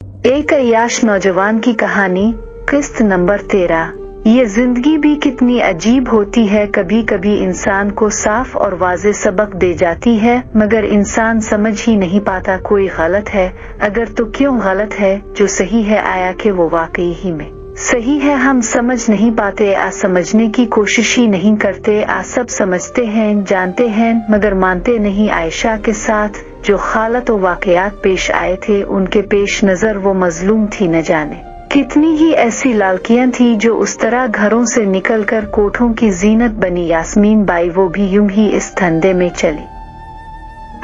एक अय्याश नौजवान की कहानी, किस्त नंबर 13। ये जिंदगी भी कितनी अजीब होती है, कभी कभी इंसान को साफ और वाज़ेह सबक दे जाती है, मगर इंसान समझ ही नहीं पाता कोई गलत है, अगर तो क्यों गलत है, जो सही है आया कि वो वाकई ही में सही है। हम समझ नहीं पाते, समझने की कोशिश ही नहीं करते, सब समझते हैं, जानते हैं, मगर मानते नहीं। आयशा के साथ जो हालत और वाकयात पेश आए थे, उनके पेश नजर वो मजलूम थी। न जाने कितनी ही ऐसी लड़कियां थी जो उस तरह घरों से निकलकर कोठों की जीनत बनी। यास्मीन बाई वो भी यूं ही इस धंधे में चली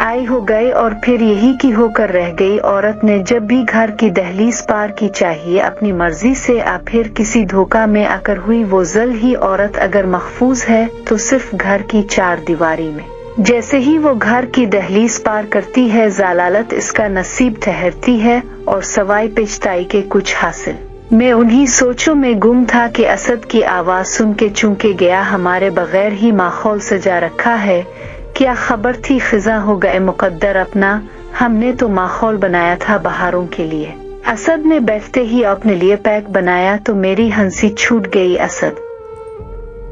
आई हो गए और फिर यही की होकर रह गई। औरत ने जब भी घर की दहलीज पार की, चाहिए अपनी मर्जी से फिर किसी धोखा में आकर हुई, वो जल ही औरत अगर महफूज है तो सिर्फ घर की चार दीवारी में। जैसे ही वो घर की दहलीज पार करती है, जलालत इसका नसीब ठहरती है और सवाई पिछताई के कुछ हासिल। मैं उन्हीं सोचों में गुम था कि असद की आवाज सुन के चूके गया, हमारे बगैर ही माहौल सजा रखा है। क्या खबर थी खिजा हो गए मुकद्दर अपना, हमने तो माहौल बनाया था बहारों के लिए। असद ने बैठते ही अपने लिए पैक बनाया तो मेरी हंसी छूट गई। असद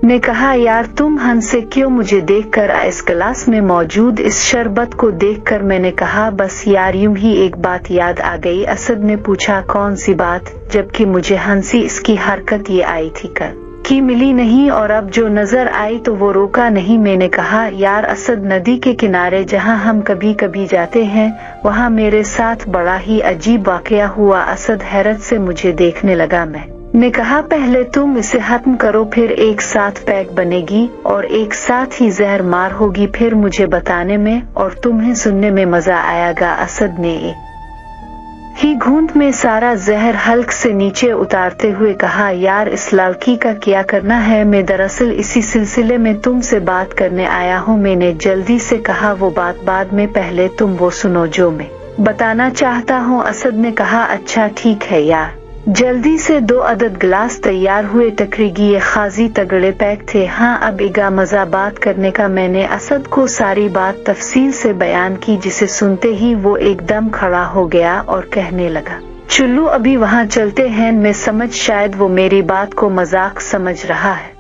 ने कहा, यार तुम हंसे क्यों मुझे देखकर? इस गिलास में मौजूद इस शरबत को देखकर। मैंने कहा, बस यार यूं ही एक बात याद आ गई। असद ने पूछा, कौन सी बात? जबकि मुझे हंसी इसकी हरकत ये आई थी कल की मिली नहीं, और अब जो नजर आई तो वो रोका नहीं। मैंने कहा, यार असद नदी के किनारे जहाँ हम कभी कभी जाते हैं, वहाँ मेरे साथ बड़ा ही अजीब वाकया हुआ। असद हैरत से मुझे देखने लगा। मैंने कहा, पहले तुम इसे खत्म करो, फिर एक साथ पैक बनेगी और एक साथ ही जहर मार होगी, फिर मुझे बताने में और तुम्हें सुनने में मजा आएगा। असद ने एक ही घूंट में सारा जहर हल्क से नीचे उतारते हुए कहा, यार इस लड़की का क्या करना है? मैं दरअसल इसी सिलसिले में तुमसे बात करने आया हूँ। मैंने जल्दी से कहा, वो बात बाद में, पहले तुम वो सुनो जो मैं बताना चाहता हूँ। असद ने कहा, अच्छा ठीक है यार। जल्दी से 2 अदद गिलास तैयार हुए। टकरीगी ये खाजी तगड़े पैक थे। हाँ अब इगा मजा बात करने का। मैंने असद को सारी बात तफसील से बयान की, जिसे सुनते ही वो एकदम खड़ा हो गया और कहने लगा, चुल्लू अभी वहाँ चलते हैं। मैं समझ शायद वो मेरी बात को मजाक समझ रहा है,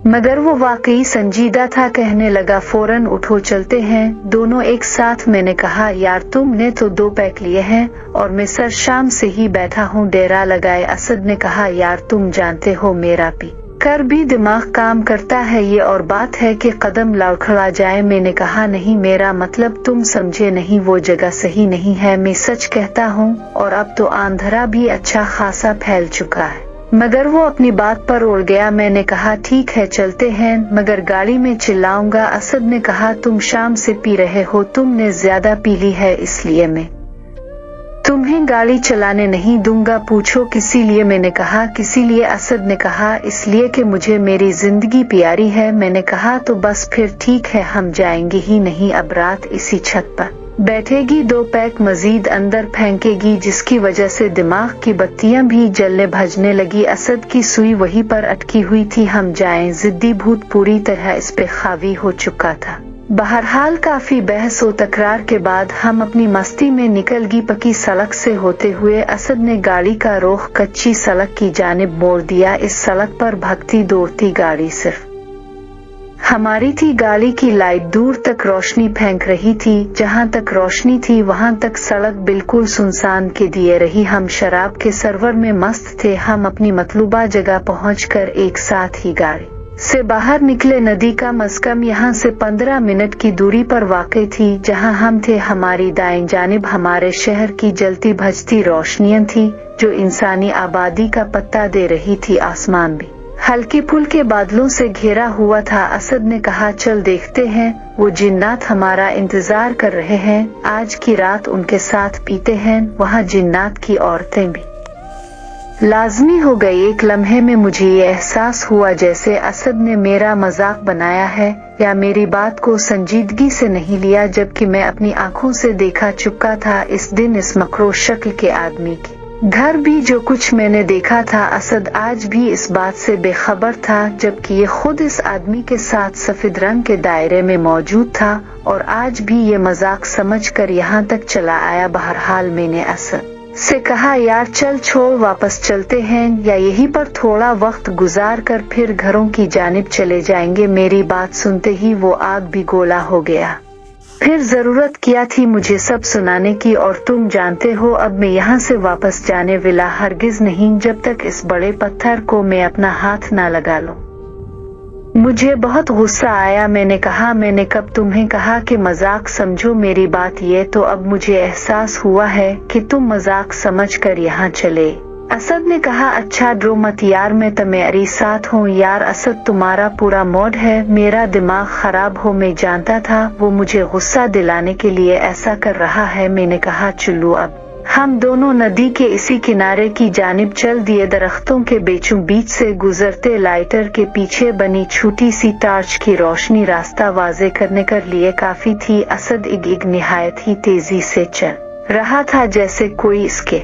मगर वो वाकई संजीदा था। कहने लगा, फौरन उठो चलते हैं दोनों एक साथ। मैंने कहा, यार तुमने तो 2 पैक लिए हैं और मैं सर शाम से ही बैठा हूँ डेरा लगाए। असद ने कहा, यार तुम जानते हो मेरा पी कर भी दिमाग काम करता है, ये और बात है कि कदम लड़खड़ा जाए। मैंने कहा, नहीं मेरा मतलब तुम समझे नहीं, वो जगह सही नहीं है, मैं सच कहता हूँ। और अब तो आंधरा भी अच्छा खासा फैल चुका है। मगर वो अपनी बात पर उड़ गया। मैंने कहा, ठीक है चलते हैं, मगर गाड़ी में चिल्लाऊंगा। असद ने कहा, तुम शाम से पी रहे हो, तुमने ज्यादा पी ली है, इसलिए मैं तुम्हें गाड़ी चलाने नहीं दूंगा। पूछो किसी लिए? मैंने कहा, किसी लिए? असद ने कहा, इसलिए कि मुझे मेरी जिंदगी प्यारी है। मैंने कहा, तो बस फिर ठीक है, हम जाएंगे ही नहीं। अब रात इसी छत पर बैठेगी, 2 पैक मजीद अंदर फेंकेगी, जिसकी वजह से दिमाग की बत्तियां भी जलने भजने लगी। असद की सुई वहीं पर अटकी हुई थी। हम जाएं, जिद्दी भूत पूरी तरह इस पे हावी हो चुका था। बहरहाल काफी बहस और तकरार के बाद हम अपनी मस्ती में निकल गई पक्की सड़क से होते हुए। असद ने गाड़ी का रुख कच्ची सड़क की जानिब मोड़ दिया। इस सड़क पर भगती दौड़ती गाड़ी सिर्फ हमारी थी। गाड़ी की लाइट दूर तक रोशनी फेंक रही थी। जहाँ तक रोशनी थी वहाँ तक सड़क बिल्कुल सुनसान के दिए रही। हम शराब के सरवर में मस्त थे। हम अपनी मतलूबा जगह पहुंचकर एक साथ ही गाड़ी से बाहर निकले। नदी का मस्कम यहाँ से 15 मिनट की दूरी पर वाक़ई थी। जहाँ हम थे, हमारी दाएं जानिब हमारे शहर की जलती भजती रोशनियां थी, जो इंसानी आबादी का पत्ता दे रही थी। आसमान भी हल्के फुल्के बादलों से घेरा हुआ था। असद ने कहा, चल देखते हैं, वो जिन्नात हमारा इंतजार कर रहे हैं। आज की रात उनके साथ पीते हैं। वहाँ जिन्नात की औरतें भी लाजमी हो गई। एक लम्हे में मुझे ये एहसास हुआ जैसे असद ने मेरा मजाक बनाया है या मेरी बात को संजीदगी से नहीं लिया, जबकि मैं अपनी आंखों से देखा चुका था इस दिन इस मकरो शक्ल के आदमी की घर भी जो कुछ मैंने देखा था। असद आज भी इस बात से बेखबर था, जबकि ये खुद इस आदमी के साथ सफेद रंग के दायरे में मौजूद था और आज भी ये मजाक समझकर यहाँ तक चला आया। बहरहाल मैंने असद से कहा, यार चल छोड़ वापस चलते हैं या यहीं पर थोड़ा वक्त गुजार कर फिर घरों की जानिब चले जाएंगे। मेरी बात सुनते ही वो आग भी गोला हो गया। फिर जरूरत क्या थी मुझे सब सुनाने की, और तुम जानते हो अब मैं यहाँ से वापस जाने वाला हरगिज नहीं जब तक इस बड़े पत्थर को मैं अपना हाथ ना लगा लूं। मुझे बहुत गुस्सा आया। मैंने कहा, मैंने कब तुम्हें कहा कि मजाक समझो मेरी बात? ये तो अब मुझे एहसास हुआ है कि तुम मजाक समझकर यहाँ चले। असद ने कहा, अच्छा डरो मत यार, मैं तुम्हारी साथ हूँ। यार असद तुम्हारा पूरा मूड है मेरा दिमाग खराब हो, मैं जानता था वो मुझे गुस्सा दिलाने के लिए ऐसा कर रहा है। मैंने कहा, चलो अब हम दोनों नदी के इसी किनारे की जानिब चल दिए। दरख्तों के बीचों बीच से गुजरते लाइटर के पीछे बनी छोटी सी टार्च की रोशनी रास्ता वाज़े करने के लिए काफी थी। असद इग निहायत ही तेजी से चल रहा था जैसे कोई इसके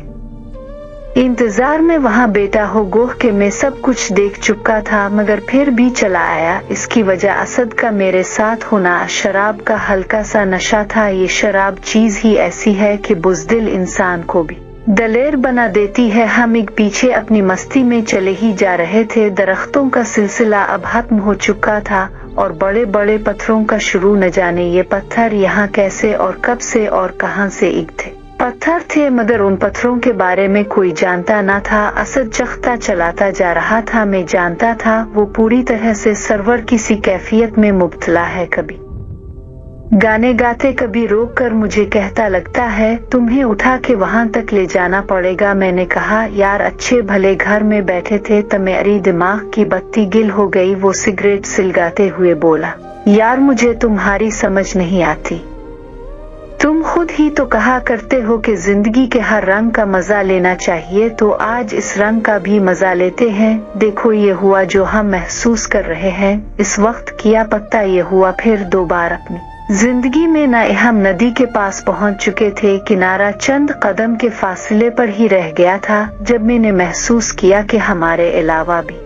इंतजार में वहां बैठा हो। गोह के मैं सब कुछ देख चुका था मगर फिर भी चला आया। इसकी वजह असद का मेरे साथ होना। शराब का हल्का सा नशा था। ये शराब चीज ही ऐसी है कि बुज़दिल इंसान को भी दलेर बना देती है। हम एक पीछे अपनी मस्ती में चले ही जा रहे थे। दरख्तों का सिलसिला अब खत्म हो चुका था और बड़े बड़े पत्थरों का शुरू। न जाने ये पत्थर यहाँ कैसे और कब से और कहां से इग थे। पत्थर थे मगर उन पत्थरों के बारे में कोई जानता न था। असद चखता चलाता जा रहा था। मैं जानता था वो पूरी तरह से सरवर की सी कैफियत में मुब्तला है। कभी गाने गाते कभी रोक कर मुझे कहता लगता है तुम्हें उठा के वहां तक ले जाना पड़ेगा। मैंने कहा, यार अच्छे भले घर में बैठे थे तुम्हारी दिमाग की बत्ती गिल हो गई। वो सिगरेट सिलगाते हुए बोला, यार मुझे तुम्हारी समझ नहीं आती। तुम खुद ही तो कहा करते हो कि जिंदगी के हर रंग का मजा लेना चाहिए, तो आज इस रंग का भी मजा लेते हैं। देखो ये हुआ जो हम महसूस कर रहे हैं इस वक्त, किया पत्ता ये हुआ। फिर दो बार अपनी जिंदगी में न हम नदी के पास पहुंच चुके थे। किनारा चंद कदम के फासले पर ही रह गया था जब मैंने महसूस किया कि हमारे अलावा भी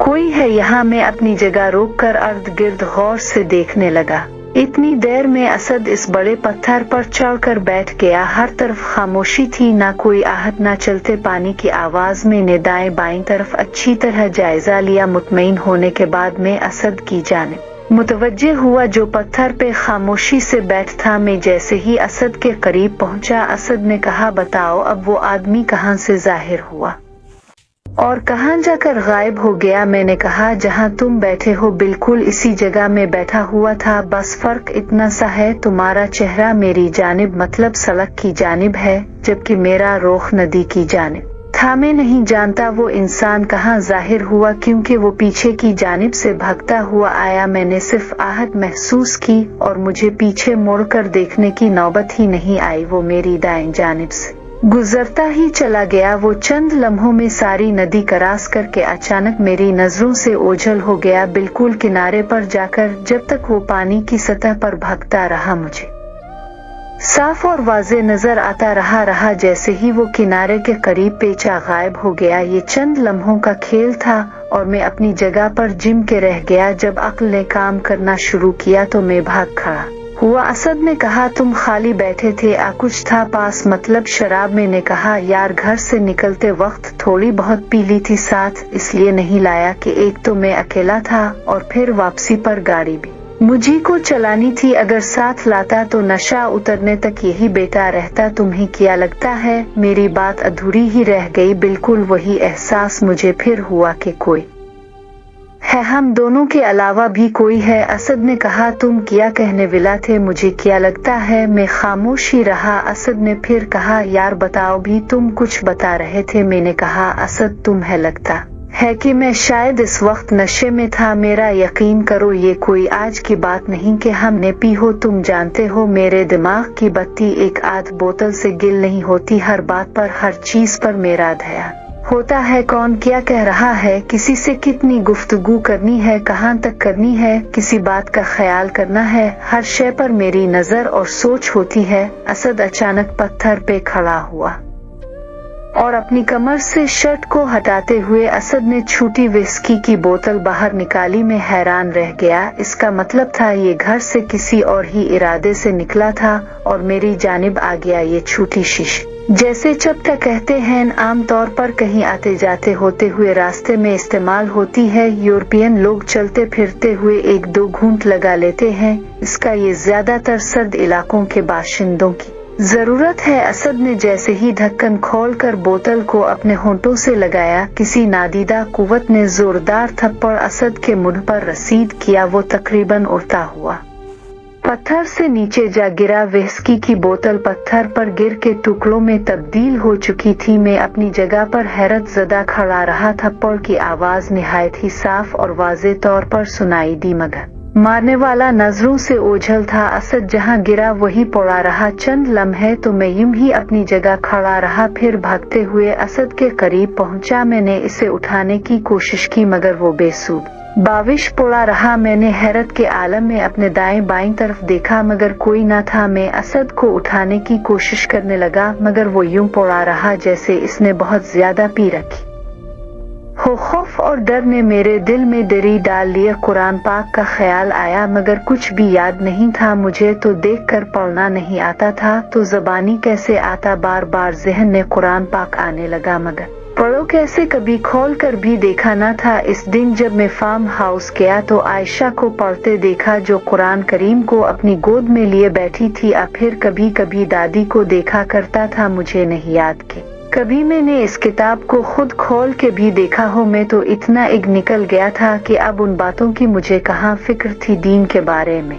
कोई है यहाँ। मैं अपनी जगह रोककर इर्द गिर्द गौर से देखने लगा। इतनी देर में असद इस बड़े पत्थर पर चढ़कर बैठ गया। हर तरफ खामोशी थी, ना कोई आहट ना चलते पानी की आवाज। मैंने दाएं बाएं तरफ अच्छी तरह जायजा लिया। मुतमईन होने के बाद मैं असद की जानिब मुतवज्जे हुआ जो पत्थर पे खामोशी से बैठ था। मैं जैसे ही असद के करीब पहुंचा, असद ने कहा, बताओ अब वो आदमी कहाँ से जाहिर हुआ और कहाँ जाकर गायब हो गया? मैंने कहा, जहाँ तुम बैठे हो बिल्कुल इसी जगह में बैठा हुआ था। बस फर्क इतना सा है तुम्हारा चेहरा मेरी जानिब मतलब सड़क की जानिब है, जबकि मेरा रुख नदी की जानिब था। मैं नहीं जानता वो इंसान कहाँ जाहिर हुआ क्योंकि वो पीछे की जानिब से भागता हुआ आया। मैंने सिर्फ आहट महसूस की और मुझे पीछे मुड़कर देखने की नौबत ही नहीं आई। वो मेरी दाएं जानिब से गुजरता ही चला गया। वो चंद लम्हों में सारी नदी क्रॉस करके अचानक मेरी नजरों से ओझल हो गया, बिल्कुल किनारे पर जाकर। जब तक वो पानी की सतह पर भागता रहा मुझे साफ और वाज़े नजर आता रहा। जैसे ही वो किनारे के करीब पेचा गायब हो गया। ये चंद लम्हों का खेल था और मैं अपनी जगह पर जिम के रह गया। जब अक्ल ने काम करना शुरू किया तो मैं भाग खड़ा हुआ। असद ने कहा, तुम खाली बैठे थे, कुछ था पास मतलब शराब? मैंने कहा, यार घर से निकलते वक्त थोड़ी बहुत पी ली थी साथ, इसलिए नहीं लाया कि एक तो मैं अकेला था और फिर वापसी पर गाड़ी भी मुझी को चलानी थी। अगर साथ लाता तो नशा उतरने तक यही बेटा रहता। तुम्हें क्या लगता है? मेरी बात अधूरी ही रह गई। बिल्कुल वही एहसास मुझे फिर हुआ कि कोई है, हम दोनों के अलावा भी कोई है। असद ने कहा, तुम क्या कहने वाला थे? मुझे क्या लगता है? मैं खामोश ही रहा। असद ने फिर कहा, यार बताओ भी, तुम कुछ बता रहे थे। मैंने कहा, असद तुम्हें लगता है कि मैं शायद इस वक्त नशे में था। मेरा यकीन करो ये कोई आज की बात नहीं कि हमने पी हो। तुम जानते हो मेरे दिमाग की बत्ती एक आध बोतल से गिल नहीं होती। हर बात पर हर चीज पर मेरा ध्यान होता है। कौन क्या कह रहा है, किसी से कितनी गुफ्तगू करनी है, कहाँ तक करनी है, किसी बात का ख्याल करना है, हर शय पर मेरी नजर और सोच होती है। असद अचानक पत्थर पे खड़ा हुआ और अपनी कमर से शर्ट को हटाते हुए असद ने छोटी विस्की की बोतल बाहर निकाली। मैं हैरान रह गया। इसका मतलब था ये घर से किसी और ही इरादे से निकला था और मेरी जानिब आ गया। ये छोटी शीशी जैसे चप्टा कहते हैं, आम तौर पर कहीं आते जाते होते हुए रास्ते में इस्तेमाल होती है। यूरोपियन लोग चलते फिरते हुए एक दो घूंट लगा लेते हैं। इसका ये ज्यादातर सर्द इलाकों के बाशिंदों की जरूरत है। असद ने जैसे ही ढक्कन खोलकर बोतल को अपने होंठों से लगाया, किसी नादीदा कुव्वत ने जोरदार थप्पड़ असद के मुंह पर रसीद किया। वो तकरीबन उड़ता हुआ पत्थर से नीचे जा गिरा। विस्की की बोतल पत्थर पर गिर के टुकड़ों में तब्दील हो चुकी थी। मैं अपनी जगह पर हैरत ज़दा खड़ा रहा। थप्पड़ की आवाज निहायत ही साफ और वाज़े तौर पर सुनाई दी, मगर मारने वाला नजरों से ओझल था। असद जहां गिरा वहीं पड़ा रहा। चंद लम्हे तो मैं यूं ही अपनी जगह खड़ा रहा, फिर भागते हुए असद के करीब पहुंचा। मैंने इसे उठाने की कोशिश की, मगर वो बेसुध बाविश पड़ा रहा। मैंने हैरत के आलम में अपने दाएं बाएं तरफ देखा, मगर कोई न था। मैं असद को उठाने की कोशिश करने लगा, मगर वो यूं पड़ा रहा जैसे इसने बहुत ज्यादा पी रखी हो। खौफ और डर ने मेरे दिल में दरी डाल लिया। कुरान पाक का ख्याल आया, मगर कुछ भी याद नहीं था। मुझे तो देखकर पढ़ना नहीं आता था, तो ज़बानी कैसे आता। बार बार ज़हन में कुरान पाक आने लगा, मगर पढ़ो कैसे, कभी खोल कर भी देखा न था। इस दिन जब मैं फार्म हाउस गया तो आयशा को पढ़ते देखा, जो कुरान करीम को अपनी गोद में लिए बैठी थी। अब फिर कभी कभी दादी को देखा करता था। मुझे नहीं याद कि कभी मैंने इस किताब को खुद खोल के भी देखा हो। मैं तो इतना इग निकल गया था कि अब उन बातों की मुझे कहाँ फिक्र थी। दीन के बारे में,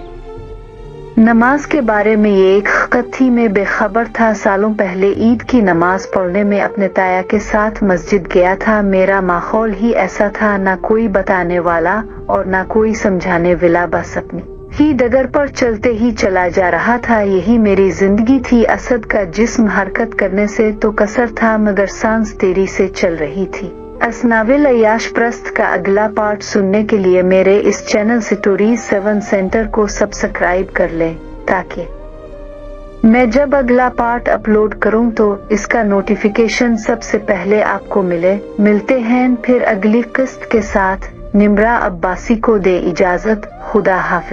नमाज के बारे में ये एक खत थी। मैं बेखबर था। सालों पहले ईद की नमाज पढ़ने में अपने ताया के साथ मस्जिद गया था। मेरा माहौल ही ऐसा था, ना कोई बताने वाला और ना कोई समझाने वाला, बस अपनी ही डगर पर चलते ही चला जा रहा था। यही मेरी जिंदगी थी। असद का जिस्म हरकत करने से तो कसर था, मगर सांस तेजी से चल रही थी। असनाविल अयाश प्रस्त का अगला पार्ट सुनने के लिए मेरे इस चैनल स्टोरीज 7 सेंटर को सब्सक्राइब कर लें, ताकि मैं जब अगला पार्ट अपलोड करूं तो इसका नोटिफिकेशन सबसे पहले आपको मिले। मिलते हैं फिर अगली किस्त के साथ। निम्रा अब्बासी को दे इजाजत। खुदा हाफिज।